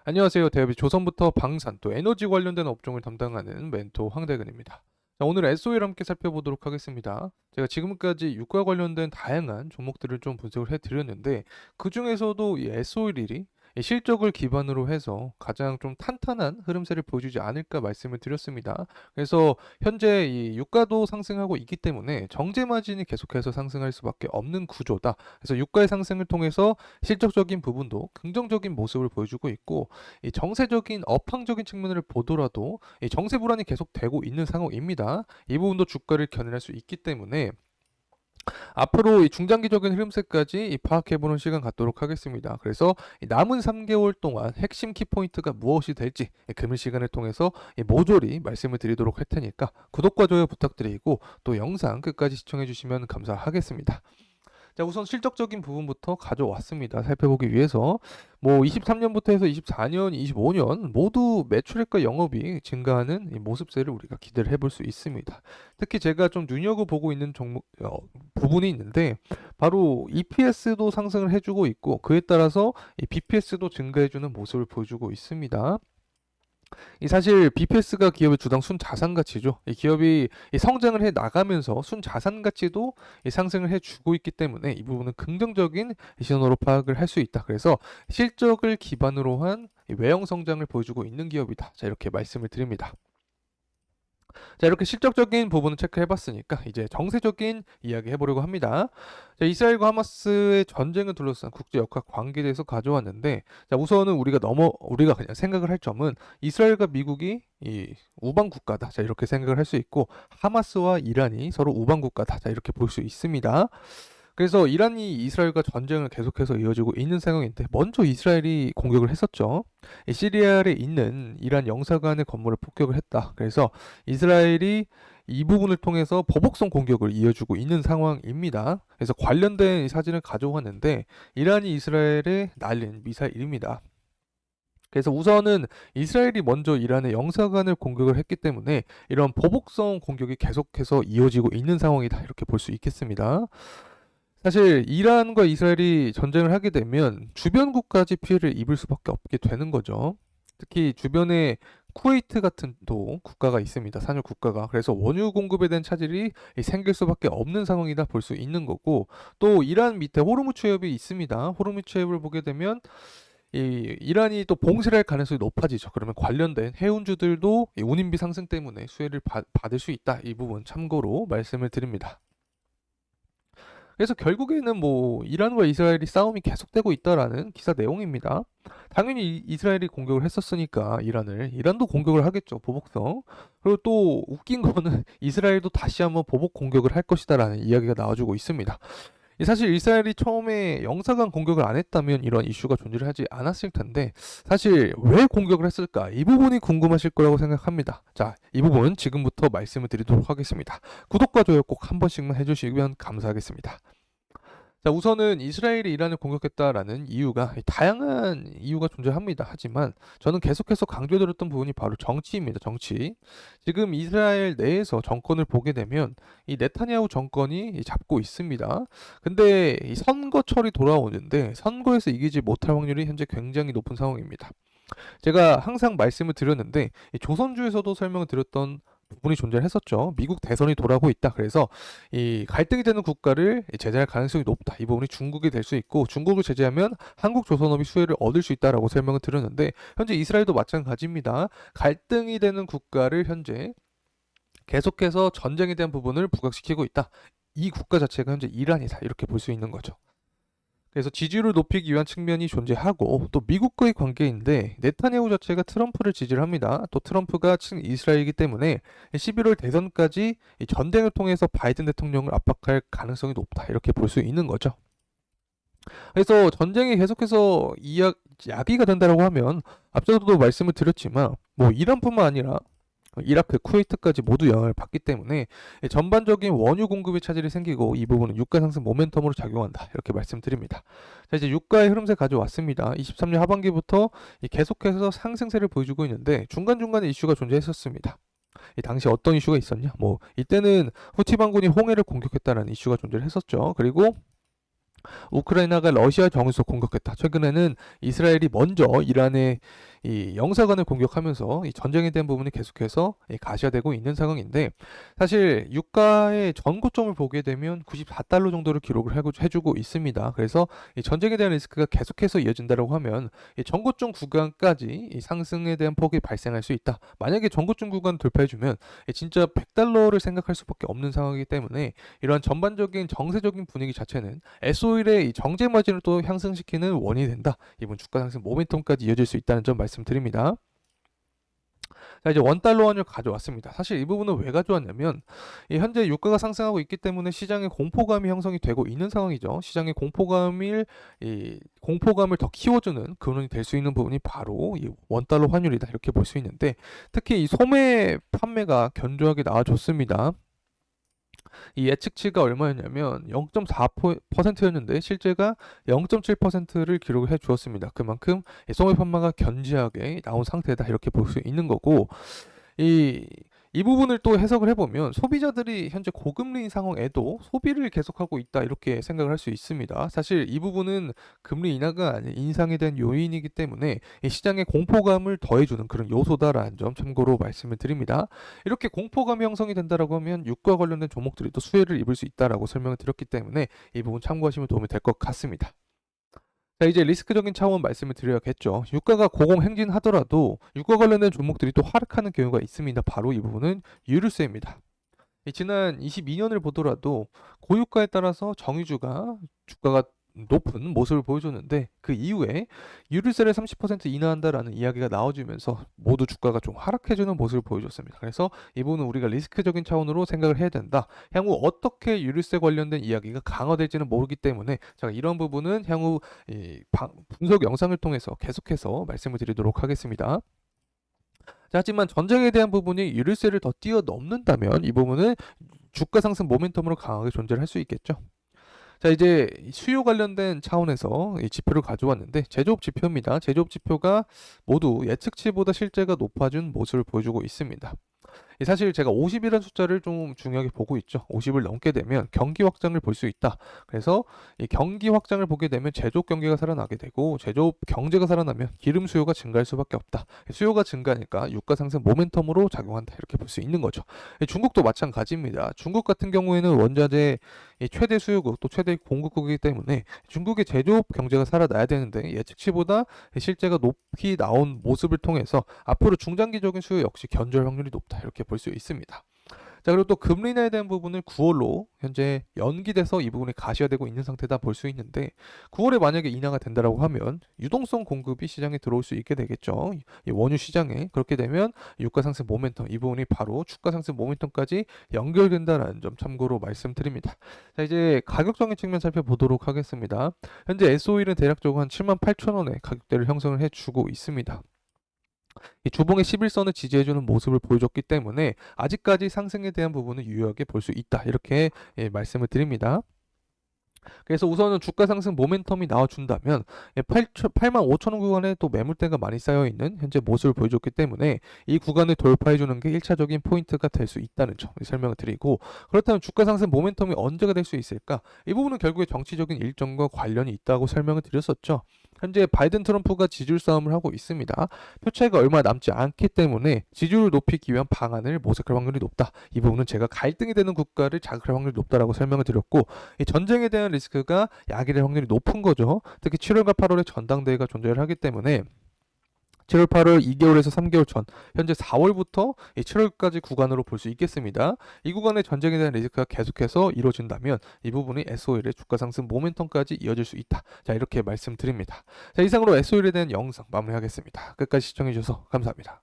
안녕하세요. 대한민국 조선부터 방산 또 에너지 관련된 업종을 담당하는 멘토 황대근입니다. 자, 오늘 SOE를 함께 살펴보도록 하겠습니다. 제가 지금까지 유가 관련된 다양한 종목들을 좀 분석을 해드렸는데 그 중에서도 이 SOE이 이 실적을 기반으로 해서 가장 좀 탄탄한 흐름세를 보여주지 않을까 말씀을 드렸습니다. 그래서 현재 이 유가도 상승하고 있기 때문에 정제 마진이 계속해서 상승할 수밖에 없는 구조다. 그래서 유가의 상승을 통해서 실적적인 부분도 긍정적인 모습을 보여주고 있고 이 정세적인 업황적인 측면을 보더라도 이 정세 불안이 계속되고 있는 상황입니다. 이 부분도 주가를 견인할 수 있기 때문에 앞으로 이 중장기적인 흐름세까지 이 파악해보는 시간 갖도록 하겠습니다. 그래서 이 남은 3개월 동안 핵심 키포인트가 무엇이 될지 이 금일 시간을 통해서 이 모조리 말씀을 드리도록 할 테니까 구독과 좋아요 부탁드리고 또 영상 끝까지 시청해주시면 감사하겠습니다. 자, 우선 실적적인 부분부터 가져왔습니다. 살펴보기 위해서 뭐 23년부터 해서 24년, 25년 모두 매출액과 영업이 증가하는 이 모습세를 우리가 기대를 해볼 수 있습니다. 특히 제가 좀 눈여겨보고 있는 종목 부분이 있는데 바로 EPS도 상승을 해주고 있고 그에 따라서 이 BPS도 증가해주는 모습을 보여주고 있습니다. 이 사실 BPS가 기업의 주당 순자산 가치죠. 이 기업이 이 성장을 해 나가면서 순자산 가치도 이 상승을 해 주고 있기 때문에 이 부분은 긍정적인 신호로 파악을 할 수 있다. 그래서 실적을 기반으로 한이 외형 성장을 보여주고 있는 기업이다. 자, 이렇게 말씀을 드립니다. 자, 이렇게 실적적인 부분을 체크해봤으니까 이제 정세적인 이야기 해보려고 합니다. 자, 이스라엘과 하마스의 전쟁을 둘러싼 국제 역학 관계에 대해서 가져왔는데, 자, 우선은 우리가 그냥 생각을 할 점은 이스라엘과 미국이 이 우방 국가다. 자, 이렇게 생각을 할 수 있고 하마스와 이란이 서로 우방 국가다. 자, 이렇게 볼 수 있습니다. 그래서 이란이 이스라엘과 전쟁을 계속해서 이어지고 있는 상황인데 먼저 이스라엘이 공격을 했었죠. 이 시리아에 있는 이란 영사관의 건물을 폭격을 했다. 그래서 이스라엘이 이 부분을 통해서 보복성 공격을 이어주고 있는 상황입니다. 그래서 관련된 사진을 가져왔는데 이란이 이스라엘에 날린 미사일입니다. 그래서 우선은 이스라엘이 먼저 이란의 영사관을 공격을 했기 때문에 이런 보복성 공격이 계속해서 이어지고 있는 상황이다. 이렇게 볼 수 있겠습니다. 사실 이란과 이스라엘이 전쟁을 하게 되면 주변국까지 피해를 입을 수밖에 없게 되는 거죠. 특히 주변에 쿠웨이트 같은 또 국가가 있습니다. 산유 국가가. 그래서 원유 공급에 대한 차질이 생길 수밖에 없는 상황이다 볼 수 있는 거고 또 이란 밑에 호르무즈 해협이 있습니다. 호르무즈 해협을 보게 되면 이 이란이 또 봉쇄를 할 가능성이 높아지죠. 그러면 관련된 해운주들도 이 운임비 상승 때문에 수혜를 받을 수 있다. 이 부분 참고로 말씀을 드립니다. 그래서 결국에는 뭐 이란과 이스라엘이 싸움이 계속되고 있다라는 기사 내용입니다. 당연히 이스라엘이 공격을 했었으니까 이란도 공격을 하겠죠. 보복성. 그리고 또 웃긴 거는 이스라엘도 다시 한번 보복 공격을 할 것이다라는 이야기가 나와주고 있습니다. 사실 이스라엘이 처음에 영사관 공격을 안 했다면 이런 이슈가 존재를 하지 않았을 텐데 사실 왜 공격을 했을까? 이 부분이 궁금하실 거라고 생각합니다. 자, 이 부분 지금부터 말씀을 드리도록 하겠습니다. 구독과 좋아요 꼭 한 번씩만 해주시면 감사하겠습니다. 자, 우선은 이스라엘이 이란을 공격했다라는 이유가 다양한 이유가 존재합니다. 하지만 저는 계속해서 강조드렸던 부분이 바로 정치입니다. 정치. 지금 이스라엘 내에서 정권을 보게 되면 이 네타냐후 정권이 잡고 있습니다. 근데 이 선거철이 돌아오는데 선거에서 이기지 못할 확률이 현재 굉장히 높은 상황입니다. 제가 항상 말씀을 드렸는데 이 조선주에서도 설명을 드렸던 부분이 존재했었죠. 미국 대선이 돌아오고 있다. 그래서 이 갈등이 되는 국가를 제재할 가능성이 높다. 이 부분이 중국이 될 수 있고 중국을 제재하면 한국 조선업이 수혜를 얻을 수 있다라고 설명을 드렸는데 현재 이스라엘도 마찬가지입니다. 갈등이 되는 국가를 현재 계속해서 전쟁에 대한 부분을 부각시키고 있다. 이 국가 자체가 현재 이란이다. 이렇게 볼 수 있는 거죠. 그래서 지지율을 높이기 위한 측면이 존재하고 또 미국과의 관계인데 네타냐후 자체가 트럼프를 지지를 합니다. 또 트럼프가 친이스라엘이기 때문에 11월 대선까지 이 전쟁을 통해서 바이든 대통령을 압박할 가능성이 높다. 이렇게 볼 수 있는 거죠. 그래서 전쟁이 계속해서 야기가 된다라고 하면 앞서도 말씀을 드렸지만 뭐 이란뿐만 아니라 이라크, 쿠웨이트까지 모두 영향을 받기 때문에 전반적인 원유 공급에 차질이 생기고 이 부분은 유가 상승 모멘텀으로 작용한다. 이렇게 말씀드립니다. 자, 이제 유가의 흐름세 가져왔습니다. 23년 하반기부터 계속해서 상승세를 보여주고 있는데 중간중간에 이슈가 존재했었습니다. 이 당시 어떤 이슈가 있었냐? 뭐 이때는 후티 반군이 홍해를 공격했다는 이슈가 존재를 했었죠. 그리고 우크라이나가 러시아 정유소 공격했다. 최근에는 이스라엘이 먼저 이란에 이 영사관을 공격하면서 이 전쟁에 대한 부분이 계속해서 가시화되고 있는 상황인데, 사실 유가의 전고점을 보게 되면 94달러 정도를 기록을 해주고 있습니다. 그래서 이 전쟁에 대한 리스크가 계속해서 이어진다고 하면 이 전고점 구간까지 이 상승에 대한 폭이 발생할 수 있다. 만약에 전고점 구간 돌파해주면 진짜 100달러를 생각할 수밖에 없는 상황이기 때문에, 이러한 전반적인 정세적인 분위기 자체는 S-오일의 이 정제 마진을 또 향상시키는 원인이 된다. 이번 주가 상승 모멘텀까지 이어질 수 있다는 점 말씀드립니다. 자, 이제 원달러 환율 가져왔습니다. 사실 이 부분은 왜 가져왔냐면, 현재 유가가 상승하고 있기 때문에 시장에 공포감이 형성이 되고 있는 상황이죠. 시장의 공포감을 더 키워주는 근원이 될 수 있는 부분이 바로 이 원달러 환율이다, 이렇게 볼 수 있는데, 특히 이 소매 판매가 견조하게 나와줬습니다. 이 예측치가 얼마였냐면 0.4%였는데 실제가 0.7%를 기록을 해 주었습니다. 그만큼 소매 판매가 견지하게 나온 상태다, 이렇게 볼 수 있는 거고, 이, 이 부분을 또 해석을 해보면 소비자들이 현재 고금리 상황에도 소비를 계속하고 있다, 이렇게 생각을 할 수 있습니다. 사실 이 부분은 금리 인하가 아닌 인상에 대한 요인이기 때문에 이 시장의 공포감을 더해주는 그런 요소다라는 점 참고로 말씀을 드립니다. 이렇게 공포감이 형성이 된다라고 하면 유가 관련된 종목들이 또 수혜를 입을 수 있다라고 설명을 드렸기 때문에 이 부분 참고하시면 도움이 될 것 같습니다. 자, 이제 리스크적인 차원 말씀을 드려야겠죠. 유가가 고공행진하더라도 유가 관련된 종목들이 또 하락하는 경우가 있습니다. 바로 이 부분은 유류세입니다. 지난 22년을 보더라도 고유가에 따라서 정유주가 주가가 높은 모습을 보여줬는데, 그 이후에 유류세를 30% 인하한다라는 이야기가 나와주면서 모두 주가가 좀 하락해주는 모습을 보여줬습니다. 그래서 이 부분은 우리가 리스크적인 차원으로 생각을 해야 된다. 향후 어떻게 유류세 관련된 이야기가 강화될지는 모르기 때문에 제가 이런 부분은 향후 분석 영상을 통해서 계속해서 말씀을 드리도록 하겠습니다. 자, 하지만 전쟁에 대한 부분이 유류세를 더 뛰어넘는다면 이 부분은 주가 상승 모멘텀으로 강하게 존재를 할 수 있겠죠. 자, 이제 수요 관련된 차원에서 이 지표를 가져왔는데, 제조업 지표입니다. 제조업 지표가 모두 예측치보다 실제가 높아진 모습을 보여주고 있습니다. 사실 제가 50이라는 숫자를 좀 중요하게 보고 있죠. 50을 넘게 되면 경기 확장을 볼 수 있다. 그래서 이 경기 확장을 보게 되면 제조업 경기가 살아나게 되고, 제조업 경제가 살아나면 기름 수요가 증가할 수밖에 없다. 수요가 증가하니까 유가 상승 모멘텀으로 작용한다, 이렇게 볼 수 있는 거죠. 중국도 마찬가지입니다. 중국 같은 경우에는 원자재 최대 수요국 또 최대 공급국이기 때문에 중국의 제조업 경제가 살아나야 되는데, 예측치보다 실제가 높이 나온 모습을 통해서 앞으로 중장기적인 수요 역시 견조할 확률이 높다, 이렇게 볼 수 있습니다. 자, 그리고 또 금리 인하에 대한 부분을 9월로 현재 연기돼서 이 부분이 가시화되고 있는 상태다 볼 수 있는데, 9월에 만약에 인하가 된다라고 하면 유동성 공급이 시장에 들어올 수 있게 되겠죠. 이 원유 시장에. 그렇게 되면 유가 상승 모멘텀, 이 부분이 바로 주가 상승 모멘텀까지 연결된다라는 점 참고로 말씀드립니다. 자, 이제 가격적인 측면 살펴보도록 하겠습니다. 현재 S-오일은 대략적으로 한 78,000원의 가격대를 형성을 해주고 있습니다. 이 주봉의 11선을 지지해주는 모습을 보여줬기 때문에 아직까지 상승에 대한 부분은 유효하게 볼 수 있다, 이렇게 말씀을 드립니다. 그래서 우선은 주가 상승 모멘텀이 나와준다면 85,000원 구간에 또 매물대가 많이 쌓여있는 현재 모습을 보여줬기 때문에 이 구간을 돌파해주는 게 1차적인 포인트가 될 수 있다는 점 설명을 드리고, 그렇다면 주가 상승 모멘텀이 언제가 될 수 있을까? 이 부분은 결국에 정치적인 일정과 관련이 있다고 설명을 드렸었죠. 현재 바이든 트럼프가 지지율 싸움을 하고 있습니다. 표 차이가 얼마 남지 않기 때문에 지지율을 높이기 위한 방안을 모색할 확률이 높다. 이 부분은 제가 갈등이 되는 국가를 자극할 확률이 높다라고 설명을 드렸고, 이 전쟁에 대한 리스크가 야기될 확률이 높은 거죠. 특히 7월과 8월에 전당대회가 존재를 하기 때문에 7월, 8월 2개월에서 3개월 전, 현재 4월부터 7월까지 구간으로 볼 수 있겠습니다. 이 구간의 전쟁에 대한 리스크가 계속해서 이루어진다면 이 부분이 S-오일의 주가 상승 모멘텀까지 이어질 수 있다. 자, 이렇게 말씀드립니다. 자, 이상으로 S-오일에 대한 영상 마무리하겠습니다. 끝까지 시청해주셔서 감사합니다.